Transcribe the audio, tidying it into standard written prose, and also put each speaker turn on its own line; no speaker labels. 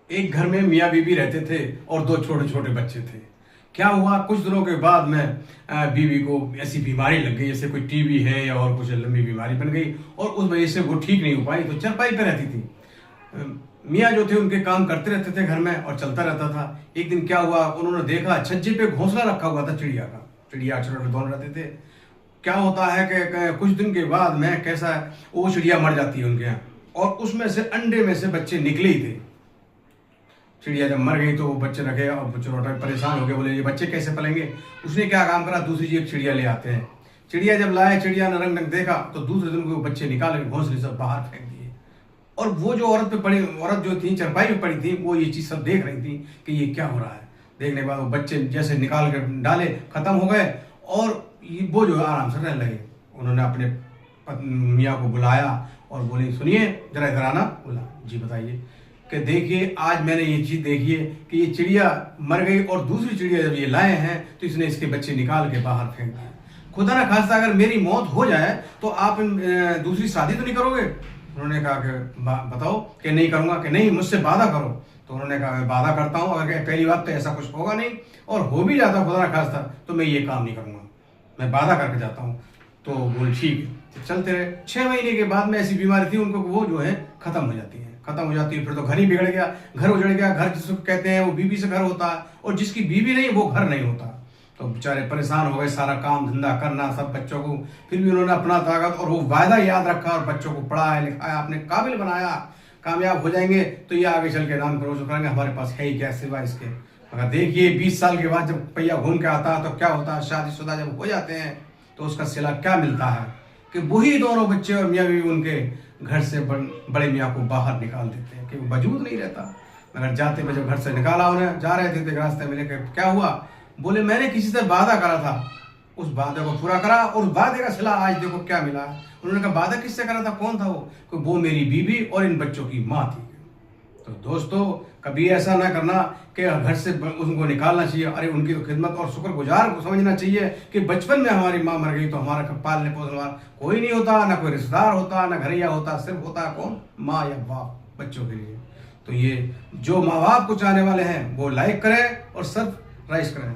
एक घर में मियाँ बीवी रहते थे और दो छोटे छोटे बच्चे थे। क्या हुआ, कुछ दिनों के बाद में बीवी को ऐसी बीमारी लग गई जैसे कोई टीबी है या और कुछ लंबी बीमारी बन गई और उस वजह से वो ठीक नहीं हो पाई, तो चरपाई पे रहती थी। मियाँ जो थे उनके काम करते रहते थे घर में और चलता रहता था। एक दिन क्या हुआ, उन्होंने देखा छज्जे पे घोंसला रखा हुआ था चिड़िया का। चिड़िया छोटे दोनों रहते थे। क्या होता है कि कुछ दिन के बाद में कैसा है, वो चिड़िया मर जाती है उनके यहाँ और उसमें से अंडे में से बच्चे निकले ही थे। चिड़िया जब मर गई तो वो बच्चे रखे और चुनौटा परेशान हो गए, बोले ये बच्चे कैसे पलेंगे। उसने क्या काम करा, दूसरी जी एक चिड़िया ले आते हैं। चिड़िया जब लाए, चिड़िया ने रंग देखा तो दूसरे दिन को बच्चे निकाल के घोंसले से बाहर फेंक दिए। और वो जो औरत जो थी चरपाई में पड़ी थी, वो ये चीज सब देख रही थी कि ये क्या हो रहा है। देखने के बाद वो बच्चे जैसे निकाल कर डाले, खत्म हो गए और वो जो आराम से रहने लगे। उन्होंने अपने मियाँ को बुलाया और बोले सुनिए जरा इधर आना। बोला जी बताइए। कि देखिए आज मैंने ये चीज देखी है कि ये चिड़िया मर गई और दूसरी चिड़िया जब ये लाए हैं तो इसने इसके बच्चे निकाल के बाहर फेंक दिए। खुदा ना खास्ता अगर मेरी मौत हो जाए तो आप दूसरी शादी तो नहीं करोगे। उन्होंने कहा कि बताओ। कि नहीं करूंगा। कि नहीं मुझसे वादा करो। तो उन्होंने कहा मैं वादा करता हूँ, अगर पहली बात तो ऐसा कुछ होगा नहीं और हो भी जाता खुदा ना खास्ता तो मैं ये काम नहीं करूंगा, मैं वादा करके जाता हूँ। तो बोल ठीक है। तो चलते रहे। 6 महीने के बाद में ऐसी बीमारी थी उनको, वो जो है खत्म हो जाती है। फिर तो घर ही बिगड़ गया, घर उजड़ गया। घर जिसको कहते हैं वो बीवी से घर होता है और जिसकी बीवी नहीं वो घर नहीं होता। तो बेचारे परेशान हो गए, सारा काम धंधा करना सब बच्चों को। फिर भी उन्होंने अपना ताकत और वो वायदा याद रखा और बच्चों को पढ़ाया लिखाया, अपने काबिल बनाया। कामयाब हो जाएंगे तो ये आगे चल के नाम करोड़ करेंगे, हमारे पास है ही क्या सिवा इसके। मगर देखिए 20 साल के बाद जब पहिया घूम के आता है तो क्या होता है, शादीशुदा जब हो जाते हैं तो उसका सिला क्या मिलता है कि वही दोनों बच्चे और मियाँ बीवी उनके घर से बड़े मियाँ को बाहर निकाल देते हैं कि वो वजूद नहीं रहता। मगर जाते हुए जब घर से निकाला, उन्हें जा रहे थे रास्ते में लेकर, क्या हुआ, बोले मैंने किसी से वादा करा था, उस वादे को पूरा करा और वादे का सिला आज देखो क्या मिला। उन्होंने कहा वादा किससे करा था, कौन था वो मेरी बीवी और इन बच्चों की माँ थी। तो दोस्तों कभी ऐसा ना करना कि घर से उनको निकालना चाहिए। अरे उनकी तो खिदमत और शुक्रगुजार को समझना चाहिए कि बचपन में हमारी माँ मर गई तो हमारा पालने पोसने वाला कोई नहीं होता, ना कोई रिश्तेदार होता, ना घरिया होता, सिर्फ होता कौन, माँ या बाप बच्चों के लिए। तो ये जो माँ बाप को चाहने वाले हैं वो लाइक करें और सब्सक्राइब करें।